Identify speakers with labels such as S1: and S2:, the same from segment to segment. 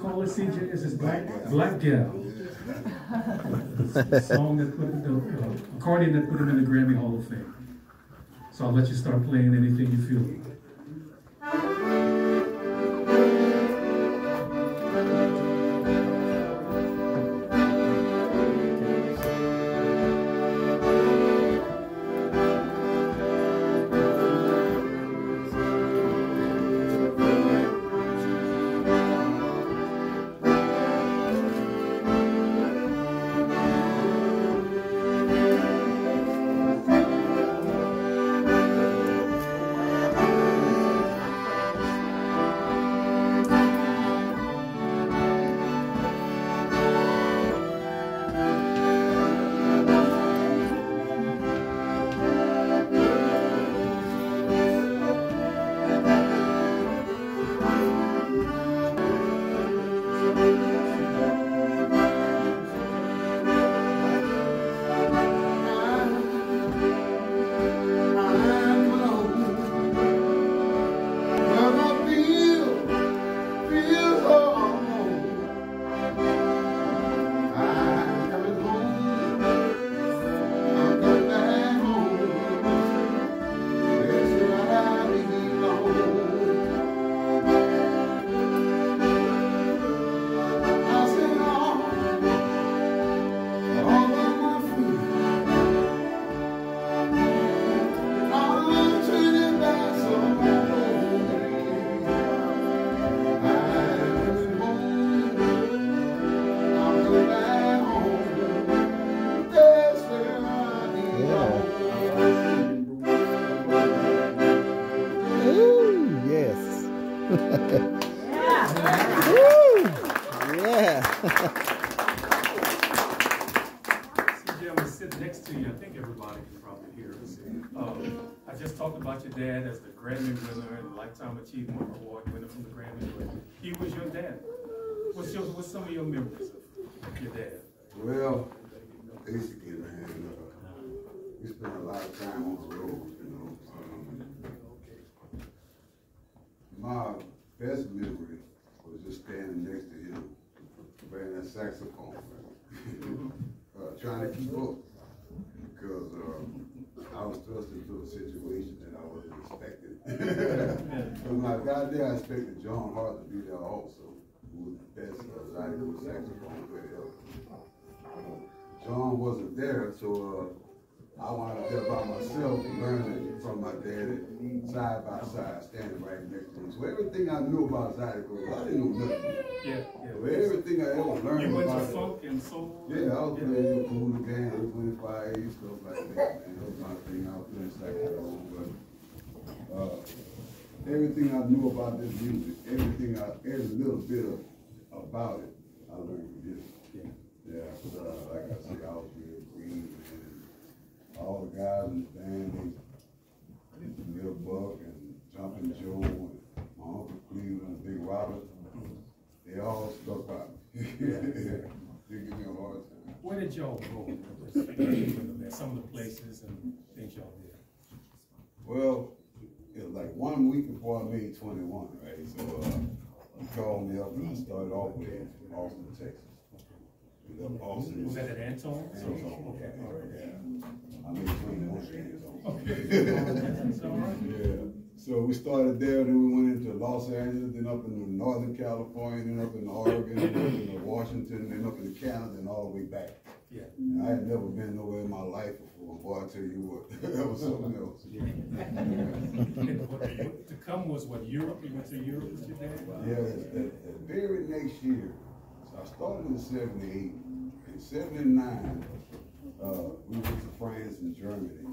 S1: call it, CJ? Is this Black Gal? The song that put the accordion that put him in the Grammy Hall of Fame. So I'll let you start playing anything you feel. I just talked about your dad as the Grammy winner and Lifetime Achievement Award winner from the Grammy. He was your dad. What's some of your memories of your dad?
S2: Well, basically, man, we spent a lot of time on the road, you know. My best memory was just standing next to him, playing that saxophone, trying to keep up, because I was thrust into a situation that I wasn't expecting. When I got there, I expected John Hart to be there also, who was the best zydeco saxophone player ever. John wasn't there, so I wound up there by myself, learning from my dad, side by side, standing right next to him. So everything I knew about zydeco, I didn't know nothing.
S1: Yeah.
S2: So everything I ever learned
S1: you went
S2: about
S1: to funk and soul?
S2: Yeah, I was playing Cool Again, 25, stuff like that, man. That was my thing. I was playing saxophone, but everything I knew about this music, every little bit about it, I learned from him. Yeah, like I said, I was real green, and all the guys in the band, Lil Buck and Jumpin' Joe and my Uncle Cleveland and Big Robert, they all stuck by me. They give me a hard time.
S1: Where did y'all go? Some of the places and things y'all did.
S2: Well, it was like 1 week before I made 21, right? So he called me up and I started off with Austin, Texas. Austin.
S1: Was that at Anton?
S2: Okay. Yeah. I made 21 games on.
S1: Okay.
S2: Yeah. So we started there, then we went into Los Angeles, then up into Northern California, then up in Oregon, then up into Washington, then up into Canada, and all the way back.
S1: Yeah.
S2: And I had never been nowhere in my life before. Boy, I tell you what, that was something else.
S1: Yeah. To come was what, Europe? You went to Europe with your dad?
S2: Yeah, the very next year. So I started in 78. In 79, we went to France and Germany.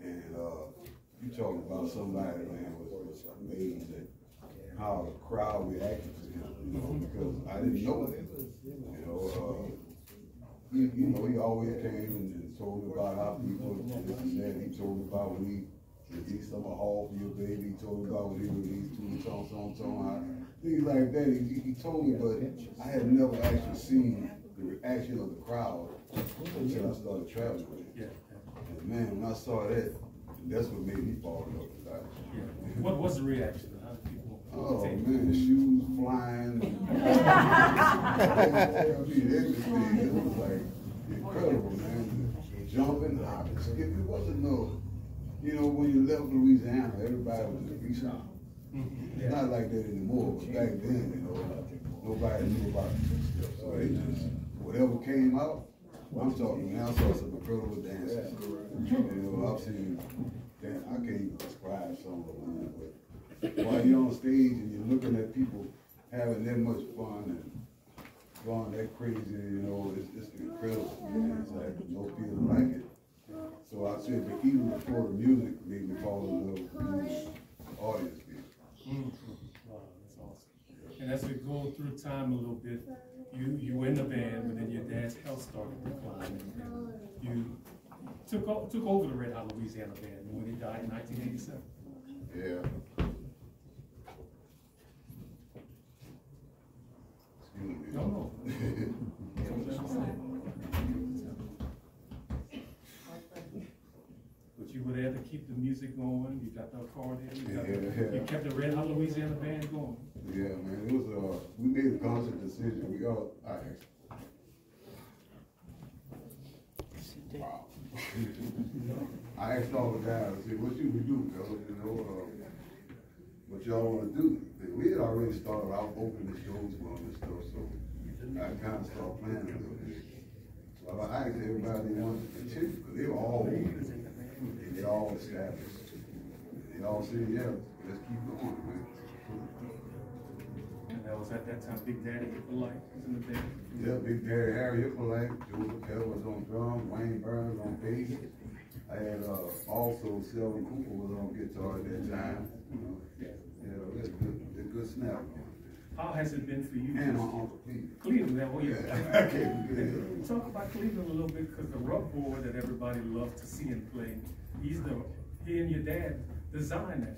S2: And you talking about somebody, man, was amazed at how the crowd reacted to him, you know, because I didn't know him. You know, he always came and told me about how people this and that. He told me about when he released Summer Hall for Your Baby. He told me about when he released Two Tone, things like that. He told me, but I had never actually seen the reaction of the crowd until I started traveling with him. And man, when I saw that, that's what made me fall in love with that.
S1: What was the reaction? How did people
S2: take man, shoes flying. Everything. It was like incredible, man. Jumping, hopping, skipping. It wasn't no, you know, when you left Louisiana, everybody was a freestyle. It's not like that anymore, but back then, you know, nobody knew about it. So they just, whatever came out, I'm talking now, I saw some incredible dances. You know, I've seen, I can't even describe some of them, but while you're on stage and you're looking at people having that much fun and going that crazy, you know, it's incredible, man. It's like no feeling like it. So I said, but even before the music made me fall in love with the audience.
S1: Wow, that's awesome. And as we go through time a little bit, you were in the band, but then your dad's health started declining. You took over the Red Hot Louisiana band when he died in 1987.
S2: Yeah. Excuse me.
S1: No. But you were there to keep the music going. You got the accordion. You kept the Red Hot Louisiana band going.
S2: Yeah, man. It was we made a conscious decision. We all wow. I asked all the guys, I said, what should we do, fellas? You know, what y'all want to do? We had already started out opening shows for them and stuff, so I kind of started planning a little bit. So I asked everybody they wanted to continue, because they were all open. They all established. They all said, yeah, let's keep going, man.
S1: And that was at that time Big Daddy Hippolyte was in the band?
S2: Yeah, Big Daddy Harry Hippolyte, Joseph Pell was on drum, Wayne Burns on bass. I had also Selwyn Cooper was on guitar at that time. You know, it's good snap.
S1: How has it been for you?
S2: And my Uncle Cleveland.
S1: Cleveland, oh yeah.
S2: Okay,
S1: Talk about Cleveland a little bit, because the rough board that everybody loves to see him play, he and your dad designed that.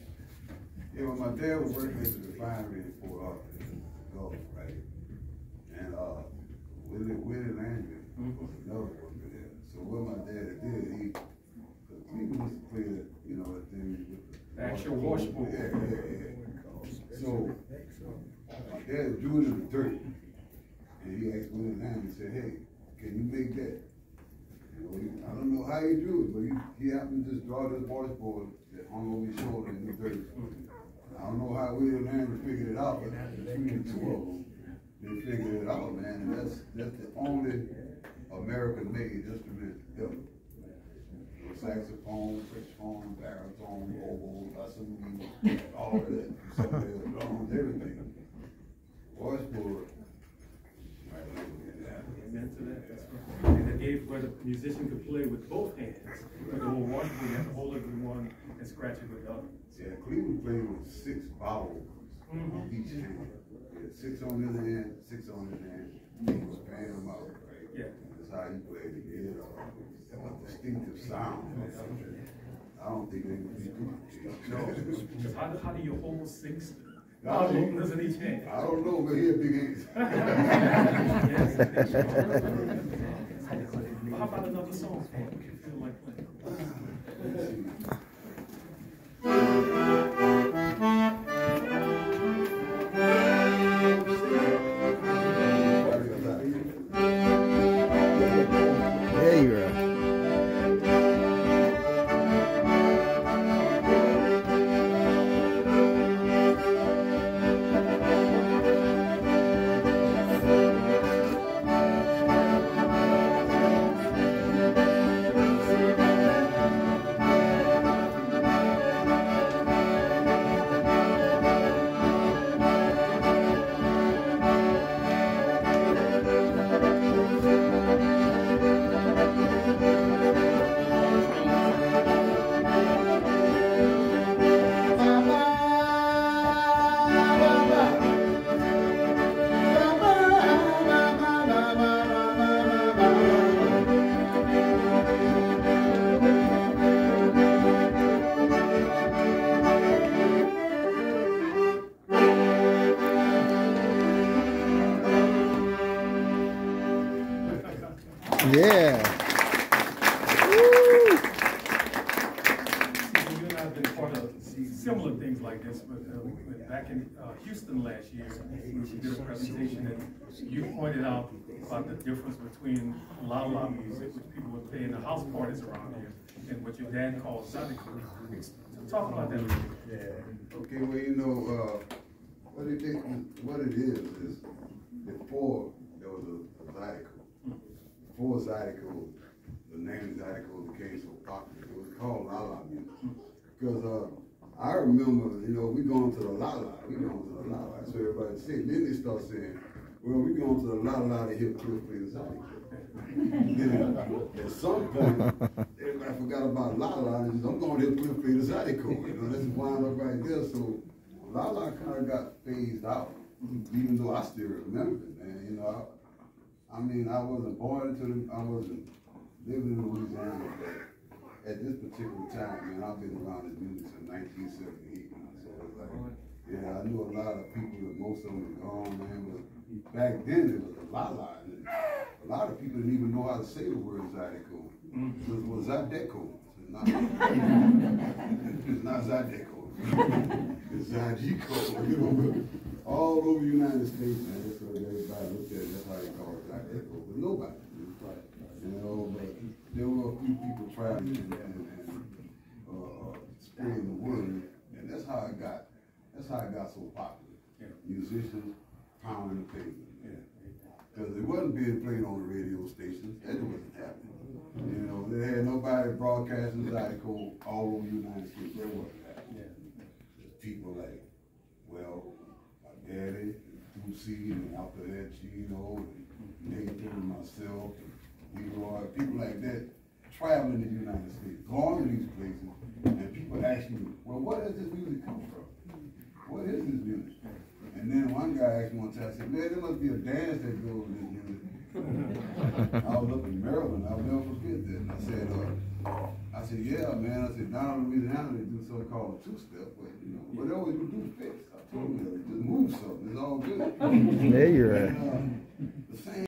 S2: Yeah, well, my dad was working at the refinery in Fort Arthur, Gulf, right? And Willie Landry was another worker there. So what my dad did, because Cleveland used to play that, you know, that thing with the
S1: actual washboard.
S2: Yeah. So my dad drew it in the dirt, and he asked Willie Landry, he said, hey, can you make that? You know, I don't know how he drew it, but he happened to just draw this washboard that hung over his shoulder in the dirt. I don't know how Willie Landry figured it out, but between the two of them, they figured it out, man. And that's the only American-made instrument ever. Saxophone, saxophone, baritone, oboe, bassoon, all of that. Drums, everything. Washboard.
S1: Amen to that. That's right. And it gave where the musician could play with both hands. With the whole washboard, you have to hold it with one and scratch it with the other.
S2: Yeah, Cleveland played with 6 vowels on each hand. Yeah, 6 on his hand, 6 on his hand. He was paying them out, right? Yeah. That's how he played it. He had a distinctive sound. I don't think they would be good.
S1: No. Because how do you hold 6? Doesn't each hand?
S2: I don't know, but he had big hands.
S1: How about another song for you? You feel like playing?
S3: There you are. Yeah.
S1: You and I have been part of similar similar things like this, but back in Houston last year, we did a presentation and you pointed out about the difference between la-la music, which people would play in the house parties around here, and what your dad calls zydeco. Talk about that a little bit.
S2: Yeah. Okay, well, you know, what it is before there was a zydeco. Before zydeco, the name zydeco became so popular. It was called la-la music. Because I remember, you know, we going to the la-la. That's what everybody said. Then they start saying, well, we going to the la-la to hear Cliff play the zydeco. Then at some point, everybody forgot about la-la and said, I'm going to hear Cliff play the zydeco. You know, that's wind up right there. So la-la kind of got phased out, even though I still remember it, man. You know, I mean, I wasn't born into I wasn't living in Louisiana, but at this particular time, man, I've been around this music since 1978. So it's like, yeah, I knew a lot of people, but most of them were gone, man. But back then, it was a la-la. And a lot of people didn't even know how to say the word zydeco. It was zydeco. It's not zydeco. It's zydeco. You know, all over the United States, man. That's what everybody looked at. That's how they call it zydeco. But nobody. You know, but there were a few people trying and spreading the word, and that's how it got so popular. Yeah. Musicians pounding the pavement. Because it wasn't being played on the radio stations. That wasn't happening. You know, they had nobody broadcasting zydeco all over the United States. That wasn't happening. There's people like, well, my daddy, Fuselier, and after that, Chino, and Nathan, and myself, people like that traveling the United States, going to these places, and people ask you, well, where does this music come from? What is this music? And then one guy asked me one time, I said, man, there must be a dance that goes with this music. I was up in Maryland, I'll never forget that. And I said, yeah, man. I said, down in Louisiana, they do something called a two-step, but you know, whatever you do fits. I told him, just move something, it's all good.
S3: There you're at.